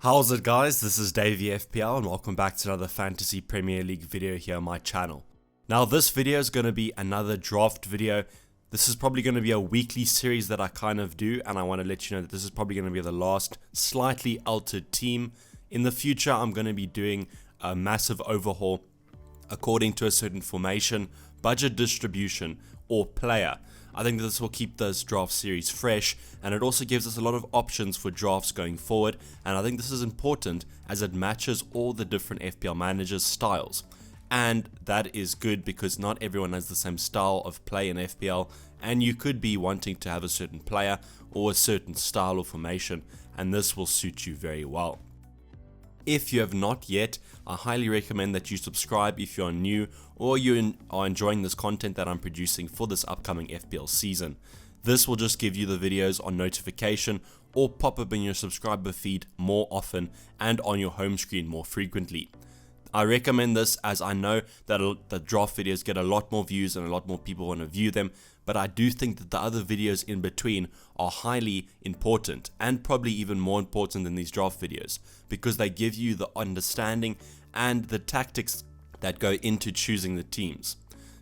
How's it guys, this is Dayvy FPL and welcome back to another Fantasy Premier League video here on my channel. Now this video is going to be another draft video. This is probably going to be a weekly series that I kind of do, and I want to let you know that this is probably going to be the last slightly altered team. In the future I'm going to be doing a massive overhaul according to a certain formation, budget distribution or player. I think this will keep this draft series fresh, and it also gives us a lot of options for drafts going forward, and I think this is important as it matches all the different FPL managers' styles. And that is good because not everyone has the same style of play in FPL, and you could be wanting to have a certain player or a certain style or formation, and this will suit you very well. If you have not yet, I highly recommend that you subscribe if you are new or you are enjoying this content that I'm producing for this upcoming FPL season. This will just give you the videos on notification or pop up in your subscriber feed more often and on your home screen more frequently. I recommend this as I know that the draft videos get a lot more views and a lot more people want to view them, but I do think that the other videos in between are highly important and probably even more important than these draft videos because they give you the understanding and the tactics that go into choosing the teams.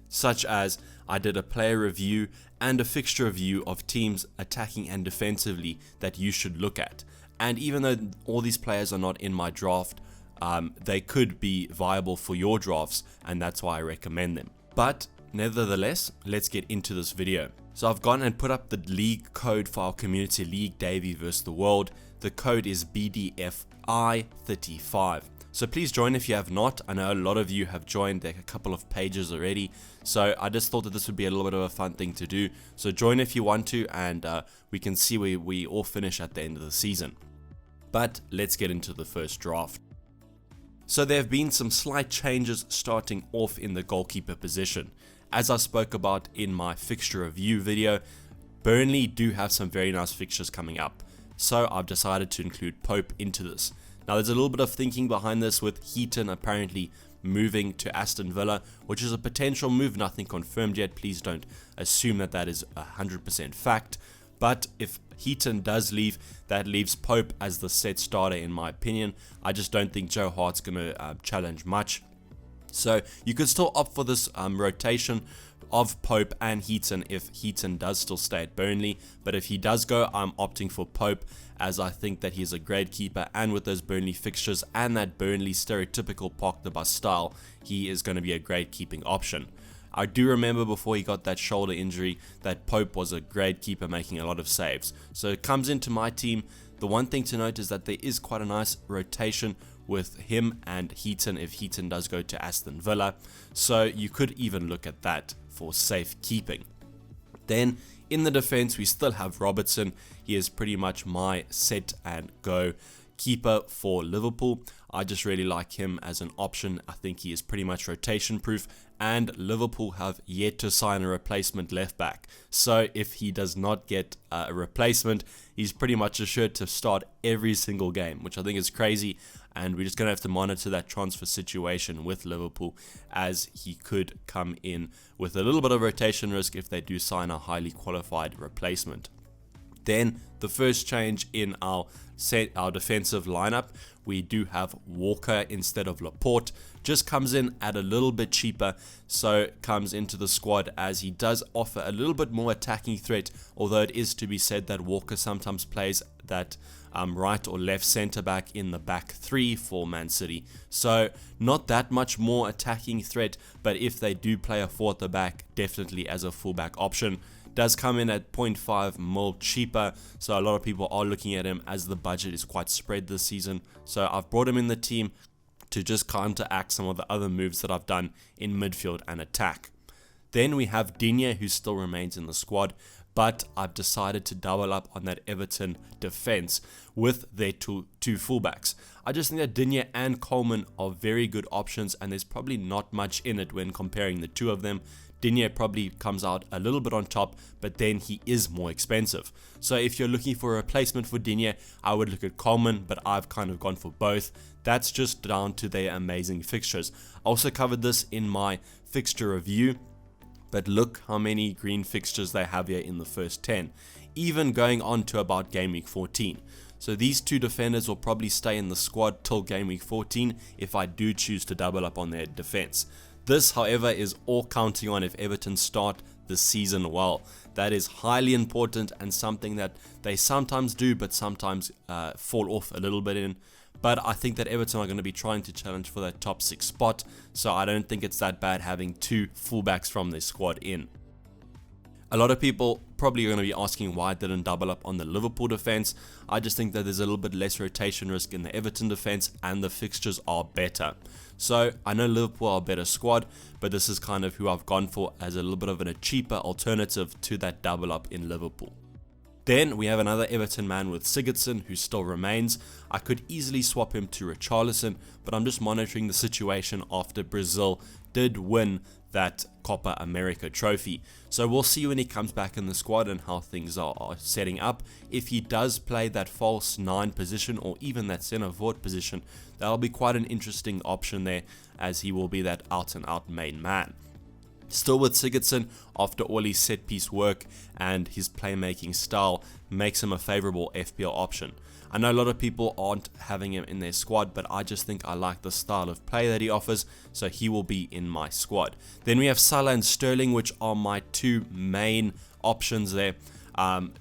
Such as I did a player review and a fixture review of teams attacking and defensively that you should look at. And even though all these players are not in my draft, they could be viable for your drafts, and that's why I recommend them. But nevertheless, let's get into this video. So I've gone and put up the league code for our community league, Dayvy vs the World. The code is BDFI35. So please join if you have not. I know a lot of you have joined. There are a couple of pages already. So I just thought that this would be a little bit of a fun thing to do. So join if you want to, and we can see where we all finish at the end of the season. But let's get into the first draft. So there have been some slight changes starting off in the goalkeeper position. As I spoke about in my fixture review video, Burnley do have some very nice fixtures coming up. So I've decided to include Pope into this. Now there's a little bit of thinking behind this with Heaton apparently moving to Aston Villa, which is a potential move, nothing confirmed yet. Please don't assume that that is 100% fact. But if Heaton does leave, that leaves Pope as the set starter in my opinion. I just don't think Joe Hart's going to challenge much. So you could still opt for this rotation of Pope and Heaton if Heaton does still stay at Burnley. But if he does go, I'm opting for Pope as I think that he's a great keeper, and with those Burnley fixtures and that Burnley stereotypical park the bus style, he is going to be a great keeping option. I do remember before he got that shoulder injury that Pope was a great keeper making a lot of saves. So it comes into my team. The one thing to note is that there is quite a nice rotation with him and Heaton if Heaton does go to Aston Villa. So you could even look at that for safe keeping. Then in the defense we still have Robertson. He is pretty much my set and go keeper for Liverpool. I just really like him as an option. I think he is pretty much rotation proof, and Liverpool have yet to sign a replacement left back. So if he does not get a replacement, he's pretty much assured to start every single game, which I think is crazy, and we're just going to have to monitor that transfer situation with Liverpool as he could come in with a little bit of rotation risk if they do sign a highly qualified replacement. Then the first change in our defensive lineup, we do have Walker instead of Laporte. Just comes in at a little bit cheaper, so comes into the squad as he does offer a little bit more attacking threat, although it is to be said that Walker sometimes plays that right or left centre back in the back three for Man City. So not that much more attacking threat, but if they do play a four at the back, definitely as a fullback option. Does come in at 0.5 mil cheaper, so a lot of people are looking at him as the budget is quite spread this season. So I've brought him in the team to just counteract some of the other moves that I've done in midfield and attack. Then we have Digne, who still remains in the squad, but I've decided to double up on that Everton defense with their two fullbacks. I just think that Digne and Coleman are very good options, and there's probably not much in it when comparing the two of them. Digne probably comes out a little bit on top, but then he is more expensive. So if you're looking for a replacement for Digne, I would look at Coleman, but I've kind of gone for both. That's just down to their amazing fixtures. I also covered this in my fixture review, but look how many green fixtures they have here in the first 10, even going on to about game week 14. So these two defenders will probably stay in the squad till game week 14 if I do choose to double up on their defense. This, however, is all counting on if Everton start the season well. That is highly important and something that they sometimes do, but sometimes fall off a little bit in. But I think that Everton are going to be trying to challenge for that top 6 spot, so I don't think it's that bad having 2 fullbacks from their squad in. A lot of people probably are going to be asking why I didn't double up on the Liverpool defense. I just think that there's a little bit less rotation risk in the Everton defense and the fixtures are better. So I know Liverpool are a better squad, but this is kind of who I've gone for as a little bit of a cheaper alternative to that double up in Liverpool. Then we have another Everton man with Sigurdsson who still remains. I could easily swap him to Richarlison, but I'm just monitoring the situation after Brazil did win that Copa America trophy. So we'll see when he comes back in the squad and how things are setting up. If he does play that false 9 position or even that centre forward position, that'll be quite an interesting option there, as he will be that out and out main man. Still with Sigurdsson, after all his set piece work and his playmaking style makes him a favourable FPL option. I know a lot of people aren't having him in their squad, but I just think I like the style of play that he offers, so he will be in my squad. Then we have Salah and Sterling, which are my 2 main options there.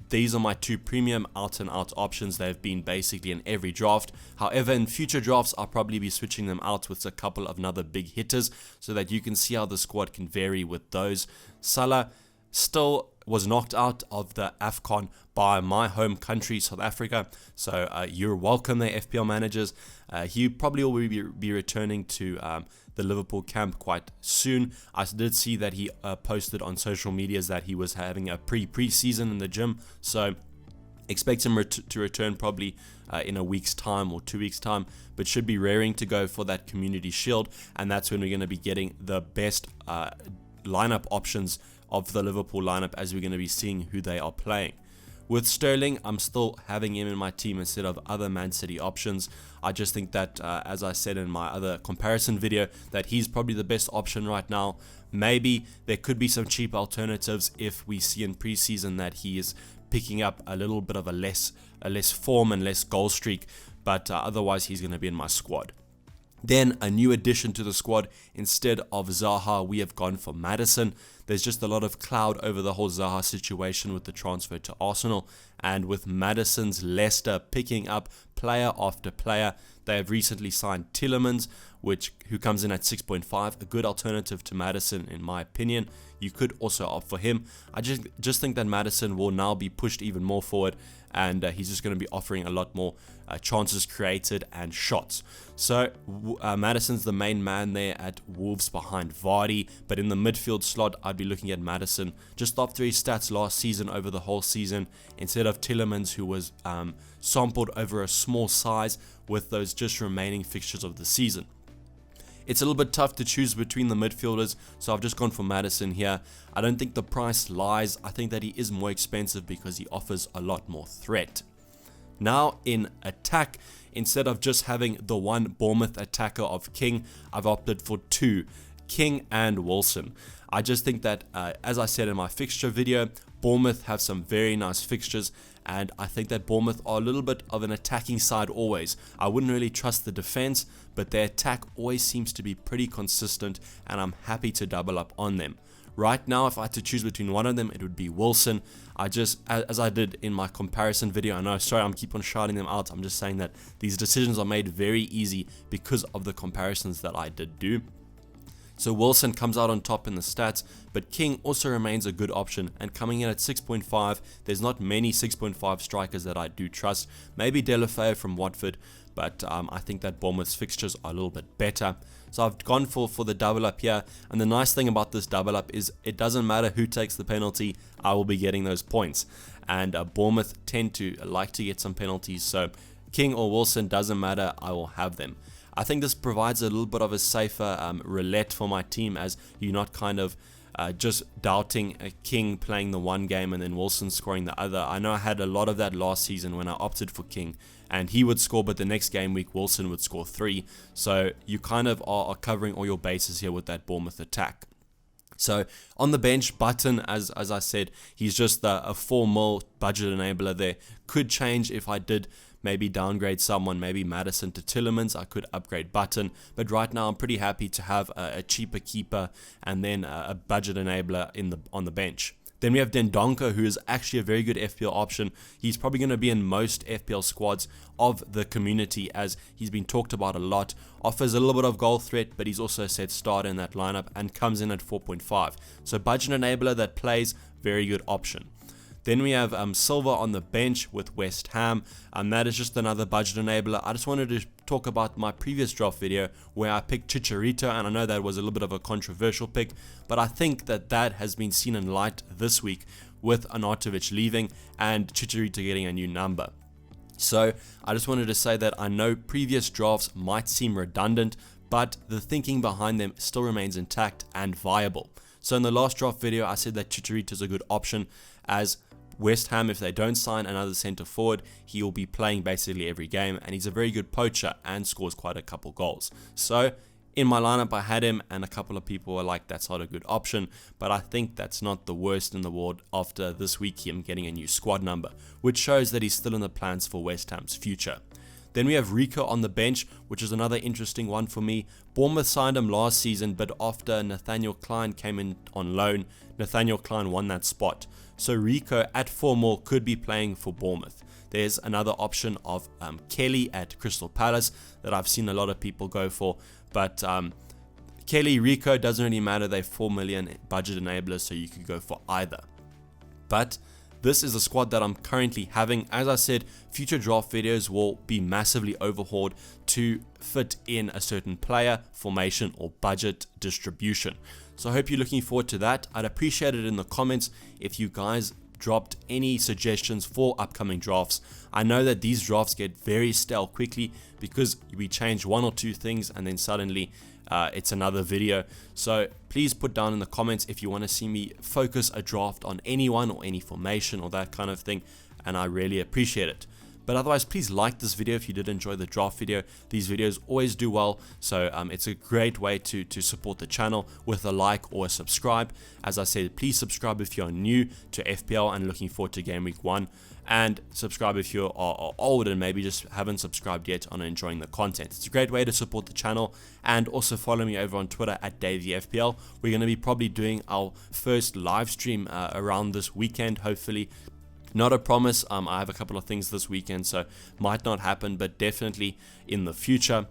These are my 2 premium out and out options. They've been basically in every draft. However, in future drafts, I'll probably be switching them out with a couple of another big hitters so that you can see how the squad can vary with those. Salah still was knocked out of the AFCON by my home country, South Africa. So you're welcome there, FPL managers. He probably will be returning to the Liverpool camp quite soon. I did see that he posted on social medias that he was having a pre-season in the gym. So expect him to return probably in a week's time or 2 weeks' time, but should be raring to go for that Community Shield. And that's when we're going to be getting the best lineup options of the Liverpool lineup, as we're going to be seeing who they are playing. With Sterling, I'm still having him in my team instead of other Man City options. I just think that, as I said in my other comparison video, that he's probably the best option right now. Maybe there could be some cheap alternatives if we see in preseason that he is picking up a little bit of a less form and less goal streak, but otherwise he's going to be in my squad. Then a new addition to the squad, instead of Zaha, we have gone for Maddison. There's just a lot of cloud over the whole Zaha situation with the transfer to Arsenal, and with Maddison's Leicester picking up player after player. They have recently signed Tielemans, who comes in at 6.5, a good alternative to Maddison in my opinion. You could also opt for him. I just think that Maddison will now be pushed even more forward, and he's just going to be offering a lot more chances created and shots. So Maddison's the main man there at Wolves behind Vardy, but in the midfield slot I'd be looking at Maddison just after his stats last season over the whole season, instead of Tielemans, who was sampled over a small size with those just remaining fixtures of the season. It's a little bit tough to choose between the midfielders, so I've just gone for Maddison here. I don't think the price lies. I think that he is more expensive because he offers a lot more threat. Now in attack, instead of just having the one Bournemouth attacker of King, I've opted for 2, King and Wilson. I just think that, as I said in my fixture video, Bournemouth have some very nice fixtures, and I think that Bournemouth are a little bit of an attacking side always. I wouldn't really trust the defense, but their attack always seems to be pretty consistent, and I'm happy to double up on them. Right now, if I had to choose between one of them, it would be Wilson. I just, as I did in my comparison video, I know, sorry, I'm keep on shouting them out. I'm just saying that these decisions are made very easy because of the comparisons that I did do. So Wilson comes out on top in the stats, but King also remains a good option, and coming in at 6.5, there's not many 6.5 strikers that I do trust. Maybe Delafeu from Watford, but I think that Bournemouth's fixtures are a little bit better. So I've gone for the double up here, and the nice thing about this double up is it doesn't matter who takes the penalty, I will be getting those points. And Bournemouth tend to like to get some penalties, so King or Wilson doesn't matter, I will have them. I think this provides a little bit of a safer roulette for my team, as you're not kind of just doubting a King playing the one game and then Wilson scoring the other. I know I had a lot of that last season when I opted for King, and he would score, but the next game week Wilson would score 3. So you kind of are covering all your bases here with that Bournemouth attack. So on the bench, Button, as I said, he's just a 4 mil budget enabler there. Could change if I did maybe downgrade someone, maybe Madison to Tillemans. I could upgrade Button, but right now I'm pretty happy to have a cheaper keeper and then a budget enabler on the bench. Then we have Dendoncker, who is actually a very good FPL option. He's probably going to be in most FPL squads of the community, as he's been talked about a lot. Offers a little bit of goal threat, but he's also a set starter in that lineup and comes in at 4.5. So budget enabler that plays, very good option. Then we have Silva on the bench with West Ham. That is just another budget enabler. I just wanted to talk about my previous draft video where I picked Chicharito, and I know that was a little bit of a controversial pick, but I think that has been seen in light this week with Arnautovic leaving and Chicharito getting a new number. So I just wanted to say that I know previous drafts might seem redundant, but the thinking behind them still remains intact and viable. So in the last draft video, I said that Chicharito is a good option, as West Ham, if they don't sign another centre forward, he will be playing basically every game, and he's a very good poacher and scores quite a couple goals. So in my lineup I had him, and a couple of people were like, that's not a good option, but I think that's not the worst in the world after this week him getting a new squad number, which shows that he's still in the plans for West Ham's future. Then we have Rico on the bench, which is another interesting one for me. Bournemouth signed him last season, but after Nathaniel Klein came in on loan, Nathaniel Klein won that spot. So Rico at 4 more could be playing for Bournemouth. There's another option of Kelly at Crystal Palace that I've seen a lot of people go for, but Kelly, Rico, doesn't really matter. They're 4 million budget enablers, so you could go for either. But this is a squad that I'm currently having. As I said, future draft videos will be massively overhauled to fit in a certain player, formation, or budget distribution. So I hope you're looking forward to that. I'd appreciate it in the comments if you guys dropped any suggestions for upcoming drafts. I know that these drafts get very stale quickly because we change 1 or 2 things and then suddenly it's another video. So please put down in the comments if you want to see me focus a draft on anyone or any formation or that kind of thing, and I really appreciate it. But otherwise, please like this video if you did enjoy the draft video. These videos always do well, so it's a great way to support the channel with a like or a subscribe. As I said, please subscribe if you're new to FPL and looking forward to Game Week 1, and subscribe if you are old and maybe just haven't subscribed yet and are enjoying the content. It's a great way to support the channel, and also follow me over on Twitter at Dayvy FPL. We're going to be probably doing our first live stream around this weekend, hopefully. Not a promise. I have a couple of things this weekend, so might not happen, but definitely in the future.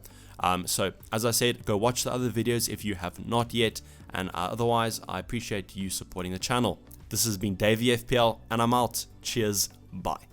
So as I said, go watch the other videos if you have not yet, and otherwise I appreciate you supporting the channel. This has been Dayvy FPL, and I'm out. Cheers, bye.